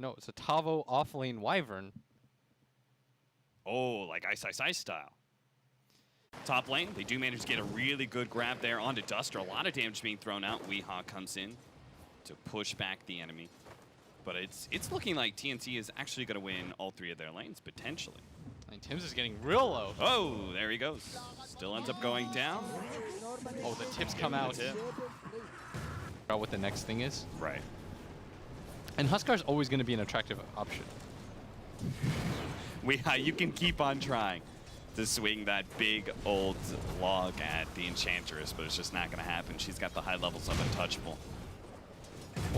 No, it's a Tavo offlane Wyvern. Oh, like Ice Ice Ice style. Top lane, they do manage to get a really good grab there onto Duster. A lot of damage being thrown out. Weehaw comes in to push back the enemy. But it's looking like TNC is actually going to win all three of their lanes, potentially. And Tim's is getting real low. Oh, there he goes. Still ends up going down. Oh, the tips come out. What the next thing is. Right. And Huskar's always going to be an attractive option. You can keep on trying to swing that big old log at the Enchantress, but it's just not going to happen. She's got the high levels of Untouchable.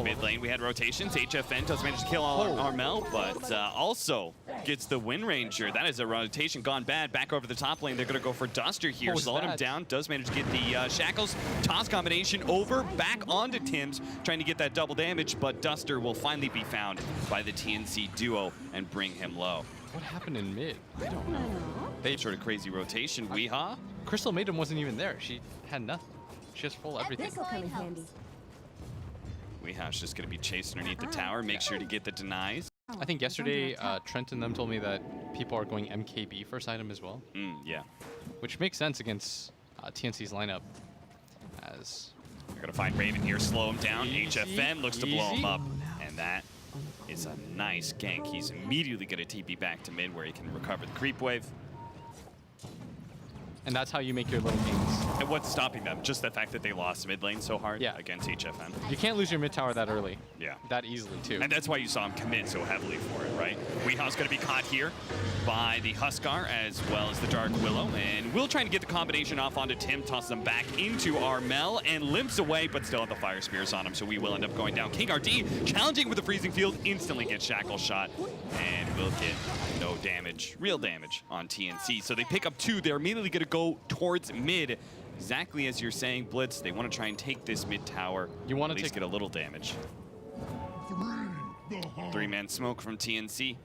Mid lane, we had rotations. HFN does manage to kill Armel, but also gets the Wind Ranger. That is a rotation gone bad. Back over the top lane, they're going to go for Duster here. Slowing him down, does manage to get the Shackles. Toss combination over, back onto Tim's, trying to get that double damage, but Duster will finally be found by the TNC duo and bring him low. What happened in mid? I don't know. They sort of crazy rotation. Weehaw? Crystal Maiden wasn't even there. She had nothing. She has full everything. This'll come in handy. Weehaw's just going to be chased underneath the tower, make sure to get the denies. I think yesterday, Trent and them told me that people are going MKB first item as well. Yeah. Which makes sense against TNC's lineup. As they're going to find Raven here, slow him down. HFN looks to blow him up. And that is a nice gank. He's immediately going to TP back to mid where he can recover the creep wave. And that's how you make your little gains. And what's stopping them? Just the fact that they lost mid lane so hard against HFN. You can't lose your mid tower that early. Yeah. That easily, too. And that's why you saw him commit so heavily for it, right? Weehaw's going to be caught here by the Huskar as well as the Dark Willow. And we'll try to get the combination off onto Tim, toss them back into Armel, and limps away, but still have the Fire Spears on him, so we will end up going down. King RD, challenging with the Freezing Field, instantly gets Shackle shot, and will get no damage, real damage on TNC. So they pick up 2. They're immediately going to go towards mid. Exactly as you're saying, Blitz, they want to try and take this mid tower. You want to get a little damage. 3-man smoke from TNC.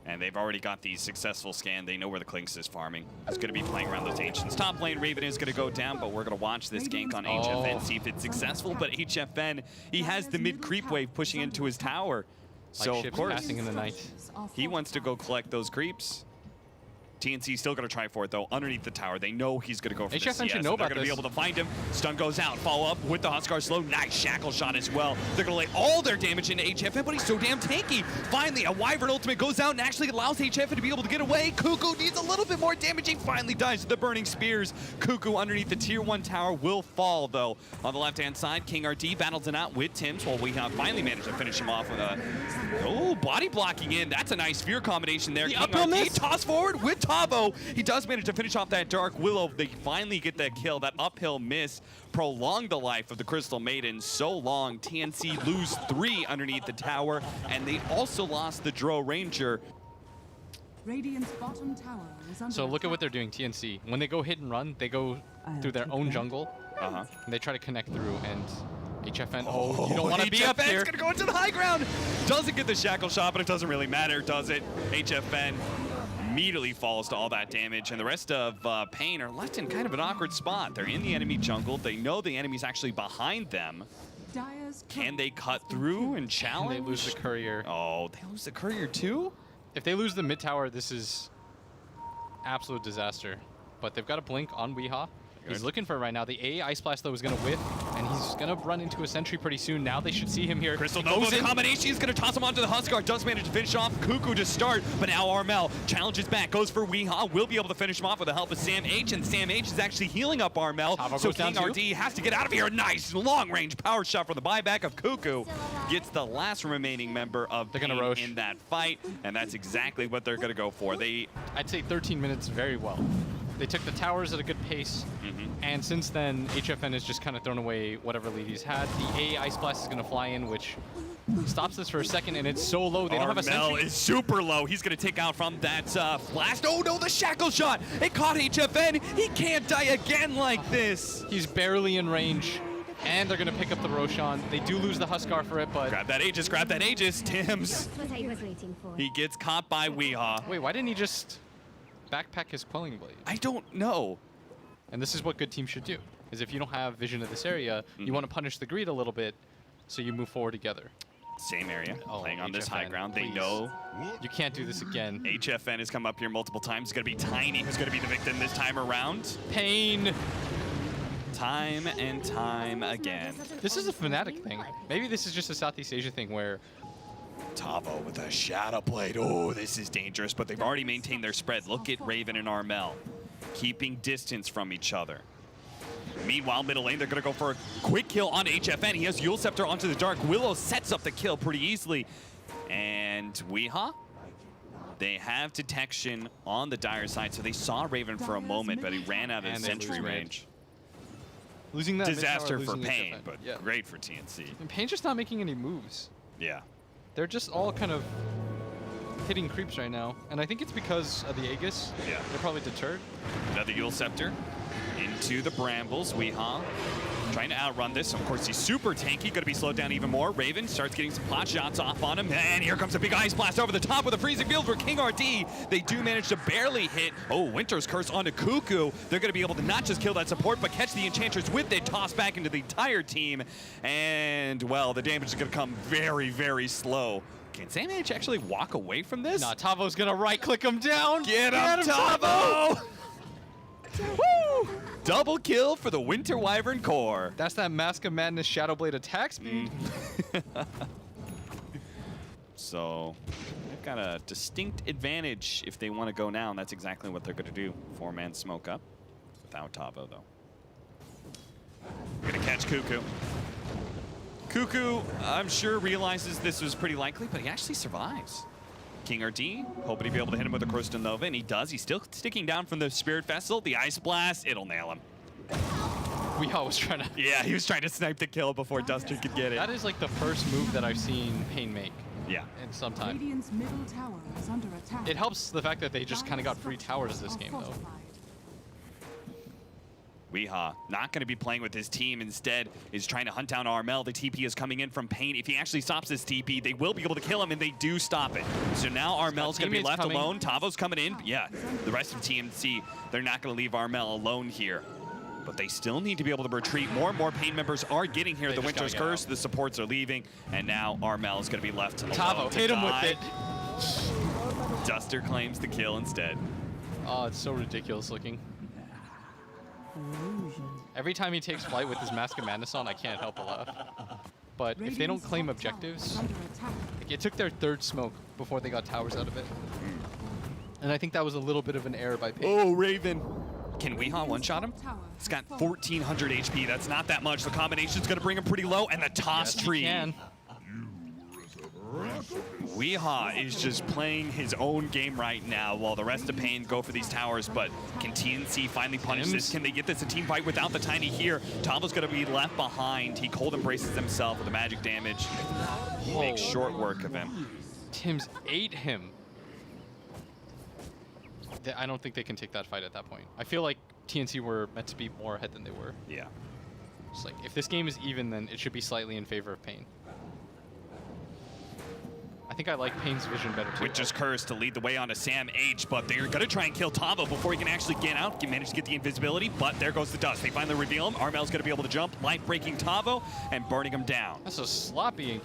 And they've already got the successful scan. They know where the Clinks is farming. He's going to be playing around those Ancients. Top lane, Raven is going to go down, but we're going to watch this gank on HFN, see if it's successful. But HFN, he has the mid creep wave pushing into his tower. So, of course, passing in the night. He wants to go collect those creeps. TNC still going to try for it, though, underneath the tower. They know he's going to go for HFN this. should know about They're going to this. be able to find him. Stun goes out. Follow up with the Huskar slow. Nice Shackle shot as well. They're going to lay all their damage into HFN, but he's so damn tanky. Finally, a Wyvern ultimate goes out and actually allows HFN to be able to get away. Cuckoo needs a little bit more damage. He finally dies with the Burning Spears. Cuckoo underneath the Tier 1 tower will fall, though. On the left-hand side, King RD battles it out with Tim's while we have finally managed to finish him off with a body blocking in. That's a nice fear combination there. King RD toss forward with Tavo. He does manage to finish off that Dark Willow. They finally get that kill. That uphill miss prolonged the life of the Crystal Maiden so long. TNC lose 3 underneath the tower, and they also lost the Drow Ranger. Radiant's bottom tower is under So look at what they're doing, TNC. When they go hit and run, they go through their own jungle. And they try to connect through, and HFN, you don't want to be up here. HFN's going to go into the high ground. Doesn't get the Shackle shot, but it doesn't really matter, does it? HFN immediately falls to all that damage, and the rest of Pain are left in kind of an awkward spot. They're in the enemy jungle. They know the enemy's actually behind them. Can they cut through and challenge? And they lose the courier. Oh, they lose the courier too? If they lose the mid tower, this is absolute disaster. But they've got a blink on Weehaw. He's looking for it right now. The A Ice Blast, though, is going to whiff, and he's going to run into a sentry pretty soon. Now they should see him here. Crystal Nova combination. He's going to toss him onto the Huskar. Does manage to finish off Cuckoo to start, but now Armel challenges back, goes for Weehaw. Will be able to finish him off with the help of Sam H, and Sam H is actually healing up Armel. So King RD has to get out of here. Nice long-range power shot for the buyback of Cuckoo. Gets the last remaining member of Pain in that fight, and that's exactly what they're going to go for. I'd say 13 minutes very well. They took the towers at a good pace, and since then, HFN has just kind of thrown away whatever lead he's had. The A Ice Blast is going to fly in, which stops this for a second, and it's so low, they don't have a sentry. Armel is super low. He's going to take out from that blast. Oh no, the Shackle shot! It caught HFN! He can't die again like this! He's barely in range, and they're going to pick up the Roshan. They do lose the Huskar for it, but... Grab that Aegis, grab that Aegis, Tim's! That's what I was waiting for. He gets caught by Weehaw. Wait, why didn't he just backpack his Quelling Blade? I don't know. And this is what good teams should do, is if you don't have vision of this area, you want to punish the greed a little bit, so you move forward together. Same area, Oh, playing on this high HFN, ground. They please. know You can't do this again. HFN has come up here multiple times. It's going to be Tiny who's going to be the victim this time around. Pain. Time and time again. This is a Fnatic thing. Maybe this is just a Southeast Asia thing where Tavo with a Shadow Blade. Oh, this is dangerous, but they've already maintained their spread. Look at Raven and Armel keeping distance from each other. Meanwhile, middle lane, they're going to go for a quick kill on HFN. He has Yule Scepter onto the Dark. Willow sets up the kill pretty easily. And Weehaw, they have detection on the Dire side, so they saw Raven for a moment, but he ran out of And they sentry lose range. losing that Disaster mid for tower, losing Pain, HFN. but Yeah. great for TNC. And Pain's just not making any moves. Yeah. They're just all kind of hitting creeps right now. And I think it's because of the Aegis. Yeah. They're probably deterred. Another Yule Scepter into the Brambles. Weehaw trying to outrun this. Of course, he's super tanky, going to be slowed down even more. Raven starts getting some pot shots off on him. And here comes a big Ice Blast over the top with a freezing field for King RD. They do manage to barely hit. Oh, Winter's Curse onto Cuckoo. They're going to be able to not just kill that support, but catch the Enchantress with it, toss back into the entire team. And, well, the damage is going to come very, very slow. Can SamH actually walk away from this? Nah, Tavo's gonna right-click him down. Get him, Tavo! Woo! Double kill for the Winter Wyvern core. That's that Mask of Madness Shadowblade attack speed. So they've got a distinct advantage if they want to go now, and that's exactly what they're going to do. 4-man smoke up without Tavo, though. Going to catch Cuckoo. Cuckoo, I'm sure, realizes this was pretty likely, but he actually survives. King RD, hoping to be able to hit him with a Crystal Nova, and he does. He's still sticking down from the Spirit Vessel. The Ice Blast, it'll nail him. We always trying to. Yeah, he was trying to snipe the kill before Duster could get it. That is like the first move that I've seen Pain make Yeah. in some time. Radiant's middle tower is under attack. It helps the fact that they just kind of got free towers this game, though. Weehaw not going to be playing with his team. Instead, is trying to hunt down Armel. The TP is coming in from Pain. If he actually stops this TP, they will be able to kill him, and they do stop it. So now Armel's going to be left alone. Tavo's coming in. Yeah, the rest of TNC, they're not going to leave Armel alone here. But they still need to be able to retreat. More and more Pain members are getting here. The Winter's Curse, the supports are leaving, and now Armel is going to be left alone. Tavo, hit him with it. Duster claims the kill instead. Oh, it's so ridiculous looking. Every time he takes flight with his Mask of Madness on, I can't help but laugh. But if they don't claim objectives, like it took their third smoke before they got towers out of it. And I think that was a little bit of an error by Pain. Oh, Raven. Can Weehaw one-shot him? He's got 1,400 HP. That's not that much. The combination's going to bring him pretty low, and the toss Yes, tree. he can. Weehaw is just playing his own game right now while the rest of Pain go for these towers, but can TNC finally punish this? Can they get this a team fight without the Tiny here? Tavo's going to be left behind. He cold embraces himself with the magic damage. He makes short work of him. Tim's ate him. I don't think they can take that fight at that point. I feel like TNC were meant to be more ahead than they were. Yeah. It's like, if this game is even, then it should be slightly in favor of Pain. I think I like Pain's vision better too. Witch's Curse to lead the way onto SamH, but they're going to try and kill Tavo before he can actually get out. He managed to get the invisibility, but there goes the dust. They finally reveal him. Armel's going to be able to jump, life-breaking Tavo, and burning him down. That's a sloppy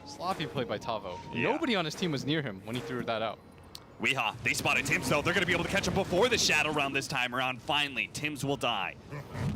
play by Tavo. Yeah. Nobody on his team was near him when he threw that out. Weehaw, they spotted Tims though. They're going to be able to catch him before the Shadow Round this time around. Finally, Tims will die.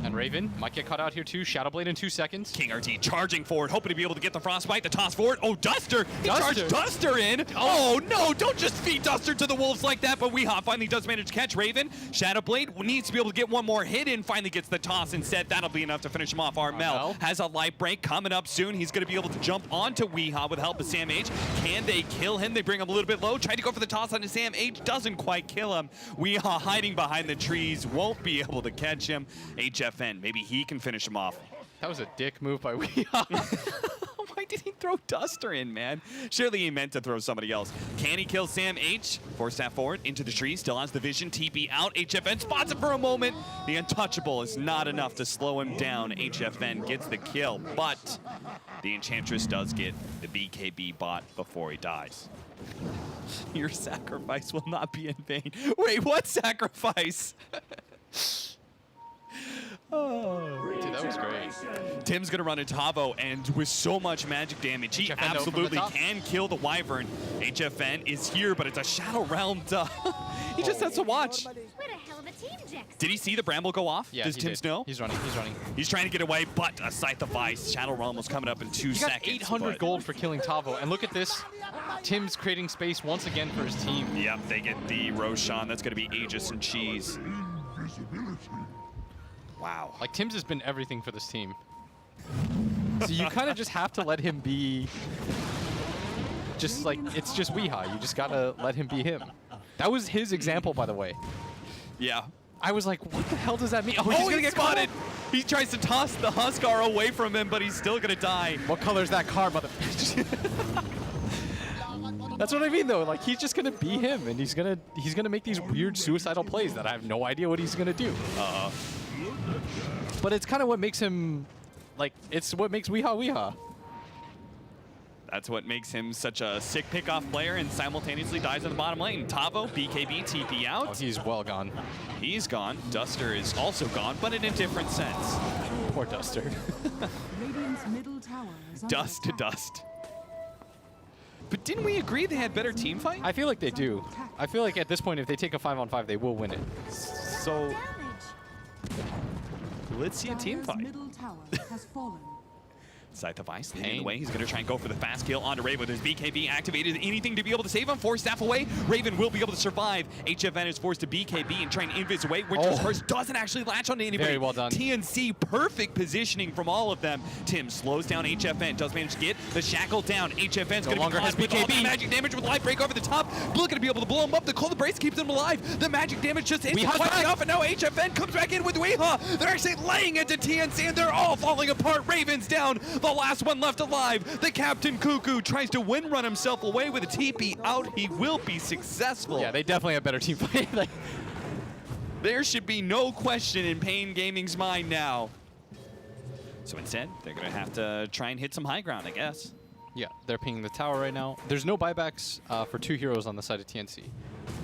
And Raven might get caught out here too. Shadowblade in 2 seconds. King RT charging forward, hoping to be able to get the Frostbite, the toss forward. Oh, Duster! He charged Duster in! Oh no, don't just feed Duster to the wolves like that, but Weehaw finally does manage to catch Raven. Shadowblade needs to be able to get one more hit in, finally gets the toss instead. That'll be enough to finish him off. Armel has a light break coming up soon. He's going to be able to jump onto Weehaw with the help of SamH. Can they kill him? They bring him a little bit low. Try to go for the toss onto SamH. Doesn't quite kill him. Weehaw hiding behind the trees. Won't be able to catch him. HFN, maybe he can finish him off. That was a dick move by Weehaw. Why did he throw Duster in, man? Surely he meant to throw somebody else. Can he kill SamH? Force that forward into the tree. Still has the vision. TP out. HFN spots it for a moment. The untouchable is not enough to slow him down. HFN gets the kill, but the Enchantress does get the BKB bot before he dies. Your sacrifice will not be in vain. Wait, what sacrifice? Dude, that was great. Tim's gonna run a Tavo, and with so much magic damage, he HFN though from the absolutely top. can kill the Wyvern. HFN is here, but it's a Shadow Realm. He just has to watch. What a hell of a team, Jax. Did he see the Bramble go off? Yeah, Does he Tim's did. know? He's running. He's running. He's trying to get away, but a Scythe of Ice. Shadow Realm was coming up in 2 He got seconds. 800 but- gold for killing Tavo, and look at this. Tim's creating space once again for his team. Yep, they get the Roshan. That's going to be Aegis and Cheese. Wow. Like, Tim's has been everything for this team. So you kind of just have to let him be... Just like, it's just Weeha. You just gotta let him be him. That was his example, by the way. Yeah. I was like, what the hell does that mean? Oh, He's gonna get get caught. spotted. He tries to toss the Huskar away from him, but he's still going to die. What color is that car, mother? That's what I mean, though. Like, he's just gonna be him, and he's gonna make these weird suicidal plays that I have no idea what he's gonna do. But it's kind of what makes him, like, it's what makes Weeha Weeha. That's what makes him such a sick pickoff player and simultaneously dies in the bottom lane. Tavo, BKB, TP out. Oh, he's well gone. He's gone. Duster is also gone, but in a different sense. Poor Duster. Radiant's middle tower is under Dust to attack. dust. But didn't we agree they had better team fight? I feel like they do. I feel like at this point, if they take a 5-on-5, they will win it. So Damage. let's see a team Dire's fight. middle tower has fallen. Scythe of Ice leading Pain. the way. He's going to try and go for the fast kill onto Raven with his BKB activated. Anything to be able to save him. 4 staff away. Raven will be able to survive. HFN is forced to BKB and try and invis away. Winter's Oh. Curse doesn't actually latch onto anybody. Very well done. TNC, perfect positioning from all of them. Tim slows down HFN. Does manage to get the shackle down. HFN's No going to longer be has caught with all BKB. the magic damage with life break over the top. Blue going to be able to blow him up. The Cold Embrace keeps him alive. The magic damage just isn't Weeha's quite back. enough. And now HFN comes back in with Weeha. They're actually laying into TNC, and they're all falling apart. Raven's down. The last one left alive. The Captain Cuckoo tries to win run himself away with a TP out. He will be successful. yeah, they definitely have better team fight. Like, There should be no question in Pain Gaming's mind now. So instead, they're going to have to try and hit some high ground, I guess. yeah, they're pinging the tower right now. There's no buybacks for 2 heroes on the side of TNC.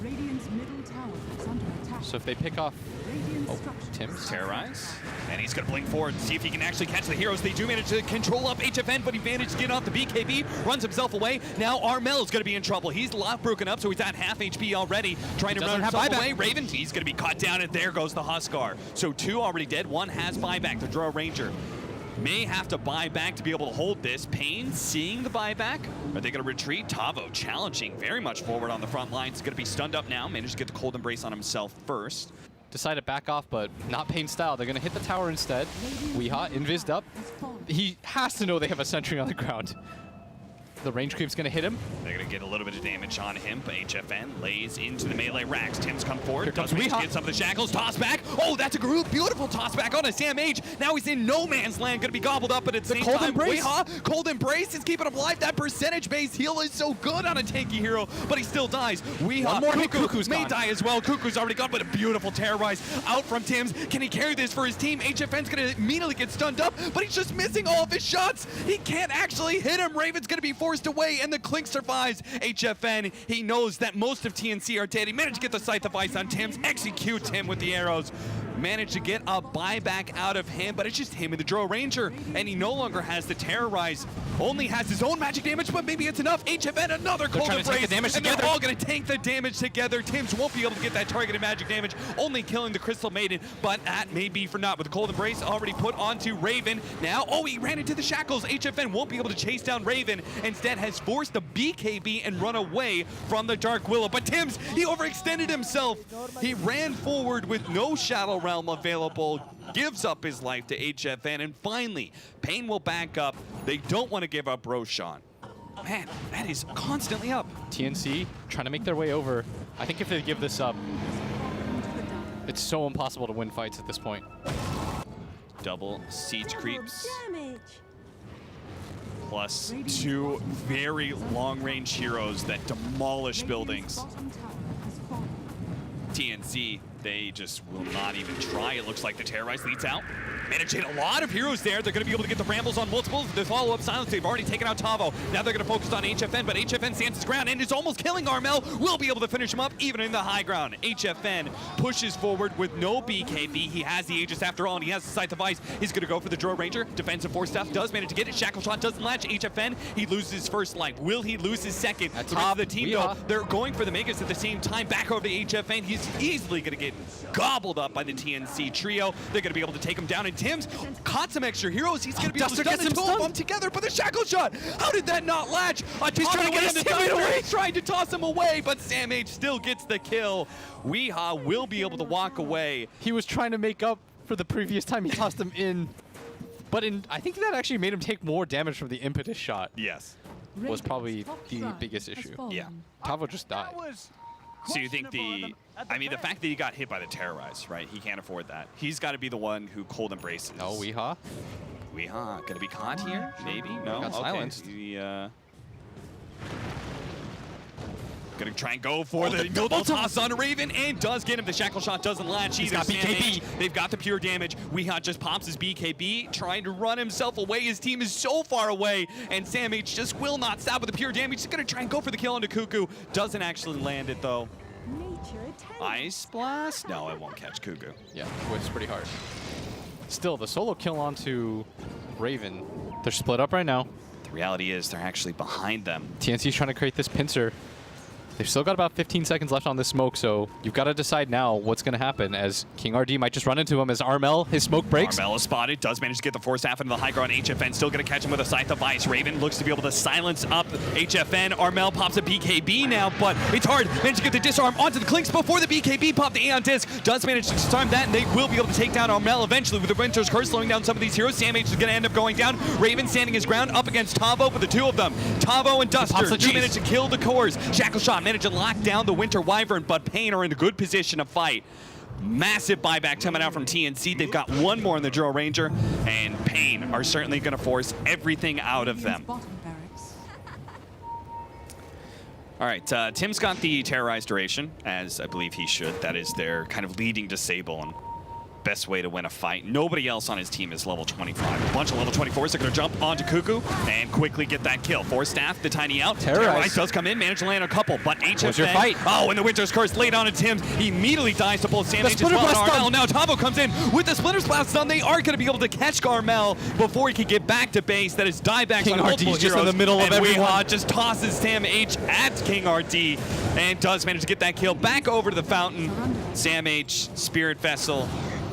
Radiant's middle tower is under attack. So if they pick off Radiant oh, structures Tim's. Terrorize. And he's going to blink forward and see if he can actually catch the heroes. They do manage to control up HFN, but he managed to get off the BKB, runs himself away. Now Armel is going to be in trouble. He's a lot broken up, so he's at half HP already. Trying to Doesn't run have himself buyback. away. Raven, he's going to be caught down, and there goes the Huskar. So 2 already dead, 1 has buyback. The Draw Ranger may have to buy back to be able to hold this. Pain seeing the buyback. Are they going to retreat? Tavo challenging very much forward on the front lines. He's going to be stunned up now. Managed to get the Cold Embrace on himself first. Decide to back off, but not Pain style. They're going to hit the tower instead. Weeha, invised up. has fallen. He has to know they have a sentry on the ground. The range creep's going to hit him. They're going to get a little bit of damage on him, but HFN lays into the melee racks. Tim's come forward. Here comes Does manage to Weeha. get some of the shackles. Toss back. Oh, that's a beautiful toss back on a Sam H. Now he's in no man's land. Going to be gobbled up, but at the same Cold time, Embrace. Weeha, Cold Embrace is keeping him alive. That percentage-based heal is so good on a tanky hero, but he still dies. Weeha, One more hit, Cuckoo Cuckoo's may gone. die as well. Cuckoo's already gone, but a beautiful terrorize out from Tim's. Can he carry this for his team? HFN's going to immediately get stunned up, but he's just missing all of his shots. He can't actually hit him. Raven's going to be forced away, and the Clink survives. HFN, he knows that most of TNC are dead. He managed to get the Scythe of Ice on Tim's, executes him with the arrows. Managed to get a buyback out of him, but it's just him and the Drow Ranger, and he no longer has the Terrorize. Only has his own magic damage, but maybe it's enough. HFN, another Cold trying to take Embrace, the damage and together. they're all going to tank the damage together. Tim's won't be able to get that targeted magic damage, only killing the Crystal Maiden, but that may be for naught. With the Cold Embrace already put onto Raven. Now, oh, he ran into the shackles. HFN won't be able to chase down Raven. Instead, has forced the BKB and run away from the Dark Willow. But Tim's, he overextended himself. He ran forward with no Shadow Realm available, gives up his life to HFN, and finally, Pain will back up. They don't want to give up Roshan. Man, that is constantly up. TNC trying to make their way over. I think if they give this up, it's so impossible to win fights at this point. Double siege creeps, Damage. plus 2 very long-range heroes that demolish buildings. Bottom tower has fallen. TNC, they just will not even try. It looks like the Terrorize leads out. Managed to hit a lot of heroes there. They're going to be able to get the Brambles on multiple. The follow-up silence. They've already taken out Tavo. Now they're going to focus on HFN, but HFN stands his ground and is almost killing Armel. Will be able to finish him up even in the high ground. HFN pushes forward with no BKB. He has the Aegis after all, and he has the Scythe of Ice. He's going to go for the Drow Ranger. Defensive force staff does manage to get it. Shackle Shot doesn't latch. HFN, he loses his first life. Will he lose his second? At The top, rest of the team, though, they're going for the Megas at the same time. Back over to HFN. He's easily going to get gobbled up by the TNC trio. They're going to be able to take him down. And Tim's caught some extra heroes. He's going to be able to stun the two of them together. But the Shackle Shot, how did that not latch? He's trying to get his teammate away. He's trying to toss him away, but Sam H still gets the kill. Weehaw will be able to walk away. He was trying to make up for the previous time he tossed him in. But I think that actually made him take more damage from the impetus shot. Yes. Was probably the biggest issue. Yeah. Tavo just died. So you think the fact that he got hit by the Terrorize, right? He can't afford that. He's got to be the one who cold embraces. No, Weehaw. Weehaw, gonna be caught here? Maybe? No? Got silenced. He, gonna try and go for the double toss on Raven, and does get him. The Shackle Shot doesn't latch either. He's got BKB. They've got the pure damage. Weehaw just pops his BKB, trying to run himself away. His team is so far away, and Sam H just will not stop with the pure damage. He's gonna try and go for the kill onto Cuckoo. Doesn't actually land it though. Ice Blast? No, it won't catch Cuckoo. Yeah, it's pretty hard. Still, the solo kill onto Raven. They're split up right now. The reality is they're actually behind them. TNC's trying to create this pincer. They've still got about 15 seconds left on this smoke, so you've got to decide now what's going to happen, as King RD might just run into him as Armel, his smoke breaks. Armel is spotted, does manage to get the force half into the high ground. HFN still going to catch him with a Scythe of Ice. Raven looks to be able to silence up HFN. Armel pops a BKB now, but it's hard. Managed to get the disarm onto the Clinks before the BKB pop. The Aeon Disc does manage to disarm that, and they will be able to take down Armel eventually with the Winter's Curse slowing down some of these heroes. Sam H is going to end up going down. Raven standing his ground up against Tavo, but the two of them, Tavo and Duster, do manage to kill the cores. Shackle Shot managed to lock down the Winter Wyvern, but Pain are in a good position to fight. Massive buyback coming out from TNC. They've got one more in the Drow Ranger, and Pain are certainly going to force everything out of them. All right, Tim's got the Terrorized Duration, as I believe he should. That is their kind of leading disable and best way to win a fight. Nobody else on his team is level 25. A bunch of level 24s are going to jump onto Cuckoo and quickly get that kill. Force Staff, the tiny out. Terrorize does come in, manage to land a couple, but HFN. Your fight? Oh, and the Winter's Curse laid on Tim. He immediately dies to both Sam H as well. Now Tavo comes in with the Splinter Blast stun. They are going to be able to catch Garmel before he can get back to base. That is diebacks on multiple heroes. Just in the middle of everyone. Weehaw just tosses Sam H at King RD and does manage to get that kill back over to the fountain. Sam H, Spirit Vessel,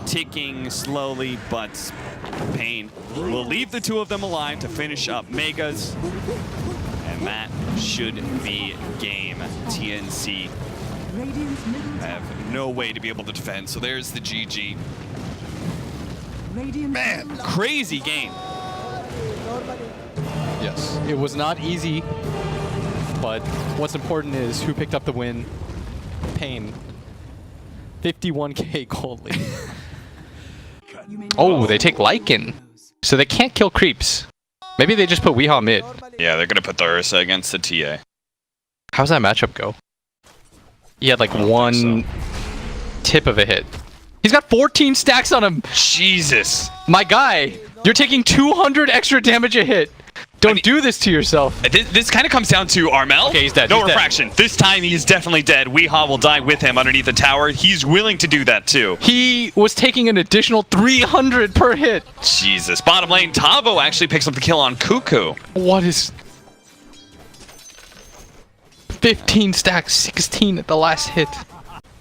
ticking slowly, but Pain will leave the two of them alive to finish up Megas. And that should be game. TNC have no way to be able to defend, so there's the GG. Man, crazy game. Yes, it was not easy, but what's important is who picked up the win. Pain. 51k gold lead. Oh, they take Lycan. So they can't kill creeps. Maybe they just put Weehaw mid. Yeah, they're going to put the Ursa against the TA. How's that matchup go? He had like one tip of a hit. He's got 14 stacks on him. Jesus. My guy, you're taking 200 extra damage a hit. Don't do this to yourself. This kind of comes down to Armel. Okay, he's dead. No refraction. This time he's definitely dead. Weehaw will die with him underneath the tower. He's willing to do that too. He was taking an additional 300 per hit. Jesus. Bottom lane, Tavo actually picks up the kill on Cuckoo. What is... 15 stacks, 16 at the last hit.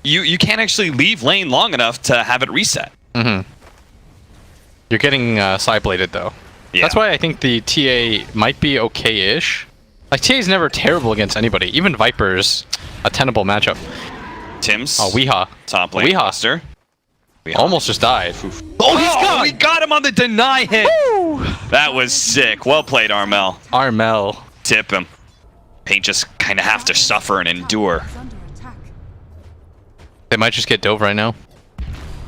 You can't actually leave lane long enough to have it reset. Mm-hmm. You're getting side-bladed though. Yeah. That's why I think the TA might be okay-ish. Like, TA's never terrible against anybody. Even Viper's a tenable matchup. Tim's. Oh, Weehaw. Top lane. Weehaw. Almost just died. Oh, we got him on the deny hit. Woo! That was sick. Well played, Armel. Armel. Tip him. Paint just kind of have to suffer and endure. They might just get dove right now.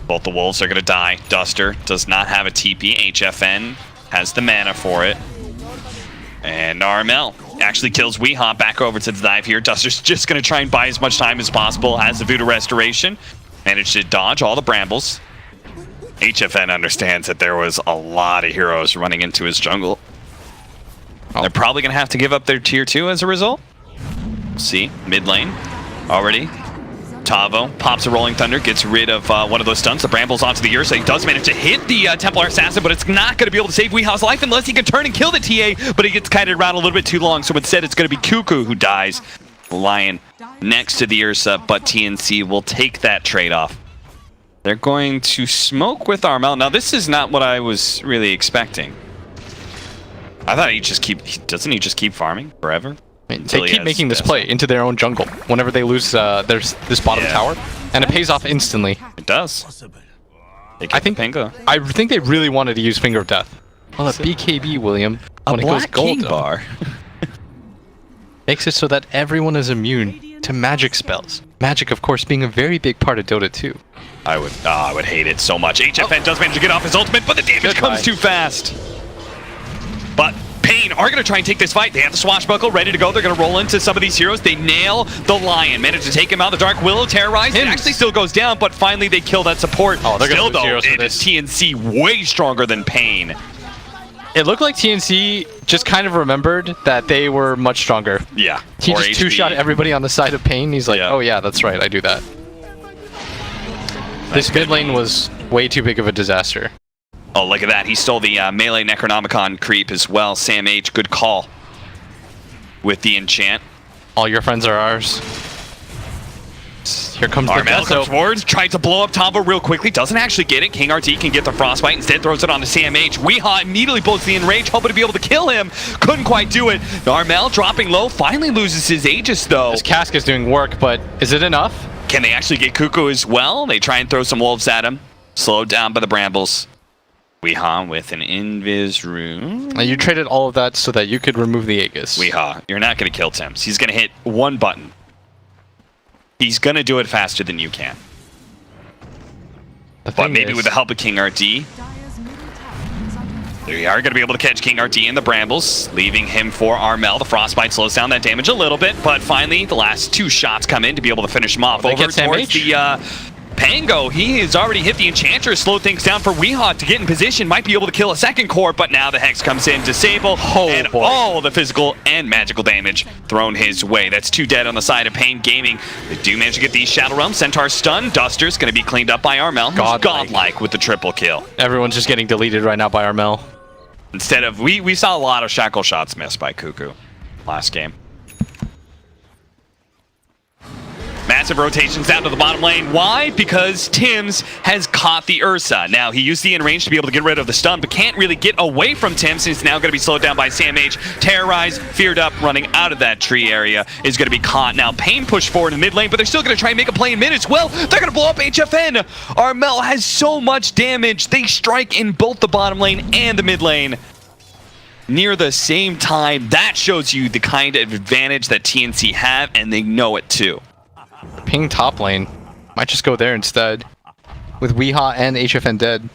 Both the wolves are going to die. Duster does not have a TP. HFN has the mana for it. And Armel actually kills Weehaw back over to the dive here. Duster's just going to try and buy as much time as possible. Has the Voodoo Restoration. Managed to dodge all the brambles. HFN understands that there was a lot of heroes running into his jungle. They're probably going to have to give up their tier 2 as a result. See, mid lane already. Tavo pops a Rolling Thunder, gets rid of one of those stuns. The Brambles onto the Ursa. He does manage to hit the Templar Assassin, but it's not going to be able to save Weeha's life unless he can turn and kill the TA, but he gets kited around a little bit too long, so instead it's going to be Cuckoo who dies. Lion next to the Ursa, but TNC will take that trade-off. They're going to smoke with Armel. Now, this is not what I was really expecting. I thought doesn't he just keep farming forever? They keep making this play into their own jungle whenever they lose this bottom tower, and it pays off instantly. It does. I think they really wanted to use Finger of Death. Well, the BKB, William, when it goes gold bar, makes it so that everyone is immune to magic spells. Magic, of course, being a very big part of Dota 2. I would hate it so much. HFN does manage to get off his ultimate, but the damage comes too fast. But Pain are going to try and take this fight. They have the Swashbuckle ready to go. They're going to roll into some of these heroes. They nail the Lion. Manage to take him out. The Dark Willow terrorized. It actually still goes down, but finally they kill that support. Oh, they're still, though, it is TNC way stronger than Pain. It looked like TNC just kind of remembered that they were much stronger. Yeah. He just two-shot everybody on the side of Pain. He's like, oh yeah, that's right, I do that. This mid lane was way too big of a disaster. Oh, look at that. He stole the melee Necronomicon creep as well. Sam H, good call with the enchant. All your friends are ours. Here comes Armel the comes forward, tries to blow up Tavo real quickly, doesn't actually get it. King RT can get the Frostbite, instead throws it on to Sam H. Weeha immediately blows the Enrage, hoping to be able to kill him. Couldn't quite do it. Armel dropping low, finally loses his Aegis though. This cask is doing work, but is it enough? Can they actually get Cuckoo as well? They try and throw some wolves at him. Slowed down by the Brambles. Weeha with an Invis rune. You traded all of that so that you could remove the Aegis. Weeha, you're not going to kill Tims. He's going to hit one button. He's going to do it faster than you can. But maybe with the help of King RT. They are going to be able to catch King RT in the Brambles, leaving him for Armel. The Frostbite slows down that damage a little bit, but finally the last two shots come in to be able to finish him off. Over towards the Pango. He has already hit the Enchantress, slowed things down for Weeha to get in position. Might be able to kill a second core, but now the Hex comes in, disable, and all the physical and magical damage thrown his way. That's 2 dead on the side of Pain Gaming. They do manage to get these Shadow Realm. Centaur stun. Duster's going to be cleaned up by Armel. Godlike with the triple kill. Everyone's just getting deleted right now by Armel. Instead of, we saw a lot of shackle shots missed by Cuckoo last game. Massive rotations down to the bottom lane. Why? Because Tims has caught the Ursa. Now, he used the in-range to be able to get rid of the stun, but can't really get away from Tims, since it's now going to be slowed down by Sam H. Terrorized, feared up, running out of that tree area, is going to be caught. Now, Pain pushed forward in the mid lane, but they're still going to try and make a play in mid as well. They're going to blow up HFN. Armel has so much damage. They strike in both the bottom lane and the mid lane near the same time. That shows you the kind of advantage that TNC have, and they know it too. Ping top lane. Might just go there instead. With Weeha and HFN dead.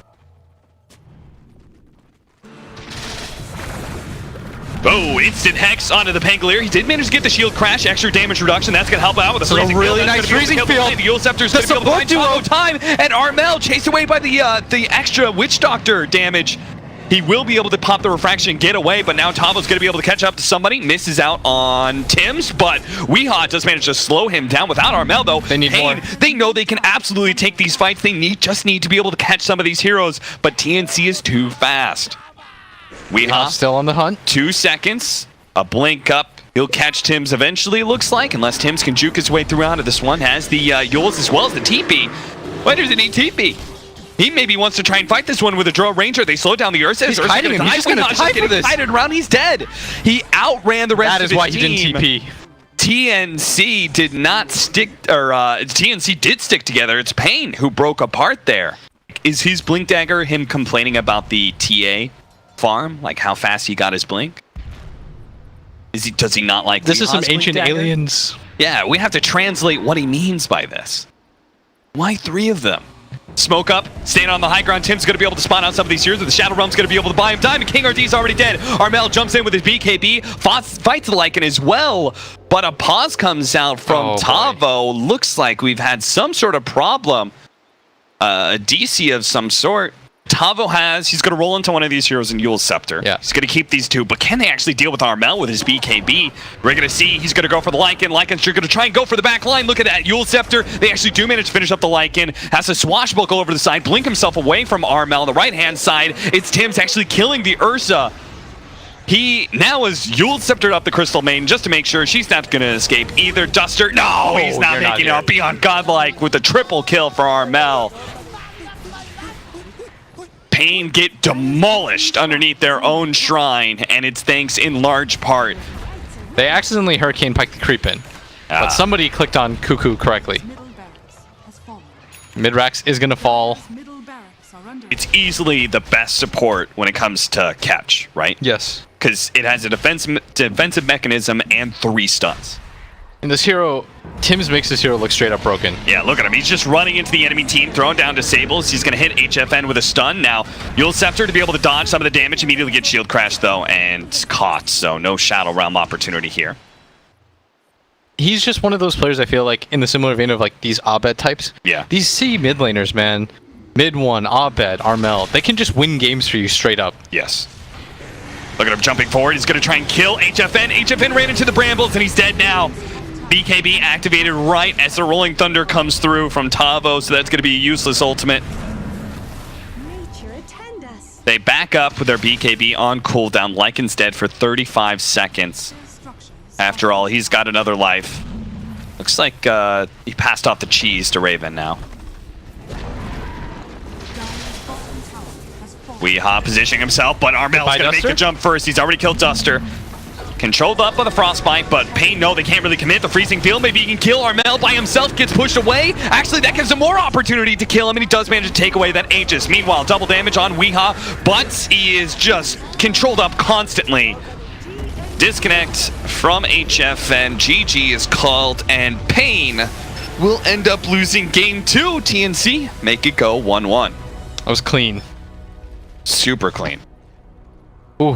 Oh, instant Hex onto the Pangolier. He did manage to get the shield crash, extra damage reduction. That's going to help out with a freezing really nice freezing field. The Yule Scepter's going to be able to find Tavo time, and Armel chased away by the extra Witch Doctor damage. He will be able to pop the refraction, get away, but now Tavo's going to be able to catch up to somebody. Misses out on Tims, but Weeha does manage to slow him down without Armel, though. They need more. They know they can absolutely take these fights. They just need to be able to catch some of these heroes, but TNC is too fast. Weeha still on the hunt. 2 seconds, a blink up. He'll catch Tims eventually, looks like, unless Tims can juke his way through onto this one. Has the Yules as well as the TP. Why does it need TP? He maybe wants to try and fight this one with a Drow Ranger. They slow down the Ursa. He's hiding him. He's just going to die for this. Hiding around. He's dead. He outran the rest of his team. That is why he didn't TP. TNC did not stick, or TNC did stick together. It's Pain who broke apart there. Is his Blink Dagger him complaining about the TA farm? Like how fast he got his Blink? Does he not like this? Is some Blink ancient Dagger? aliens. Yeah, we have to translate what he means by this. Why 3 of them? Smoke up, staying on the high ground. Tim's going to be able to spawn out some of these heroes, but the Shadow Realm's going to be able to buy him time, and King RT's already dead. Armel jumps in with his BKB, fights the Lycan as well, but a pause comes out from Tavo. Looks like we've had some sort of problem DC of some sort. Tavo he's going to roll into one of these heroes in Yule's Scepter. Yeah. He's going to keep these two, but can they actually deal with Armel with his BKB? We're going to see he's going to go for the Lycan. Lycan's going to try and go for the back line. Look at that, Yule's Scepter. They actually do manage to finish up the Lycan. Has to swashbuckle over the side, blink himself away from Armel on the right-hand side. It's Tim's actually killing the Ursa. He now is Yule's Sceptered up the Crystal Maiden just to make sure she's not going to escape either. Duster, no, he's not making it out. Beyond Godlike with a triple kill for Armel. Pain get demolished underneath their own shrine, and it's thanks in large part. They accidentally Hurricane Pike the creep in, but somebody clicked on Cuckoo correctly. Middle barracks has fallen. Mid-Rax is going to fall. Middle barracks are under It's easily the best support when it comes to catch, right? Yes. Because it has a defensive mechanism and 3 stuns. And this hero, Tim's makes this hero look straight up broken. Yeah, look at him. He's just running into the enemy team, throwing down disables. He's going to hit HFN with a stun. Now, Yule's Scepter to be able to dodge some of the damage, immediately get shield crashed, though, and caught. So no Shadow Realm opportunity here. He's just one of those players I feel like in the similar vein of like these Abed types. Yeah. These C mid laners, man. Mid one, Abed, Armel. They can just win games for you straight up. Yes. Look at him jumping forward. He's going to try and kill HFN. HFN ran into the brambles, and he's dead now. BKB activated right as the Rolling Thunder comes through from Tavo, so that's going to be a useless ultimate. Nature attend us. They back up with their BKB on cooldown. Lycan's dead for 35 seconds. structures. After all, he's got another life. Looks like he passed off the cheese to Raven now. Dire's bottom tower has fallen. Weehaw positioning himself, but Armel's Goodbye, going to make the Duster. jump first. He's already killed Duster. Controlled up by the Frostbite, but Pain, no, they can't really commit. The Freezing Field, maybe he can kill Armel by himself, gets pushed away. Actually, that gives him more opportunity to kill him, and he does manage to take away that Aegis. Meanwhile, double damage on Weehaw, but he is just controlled up constantly. Disconnect from HFN. GG is called, and Pain will end up losing game 2. TNC make it go 1-1. That was clean. Super clean. Ooh.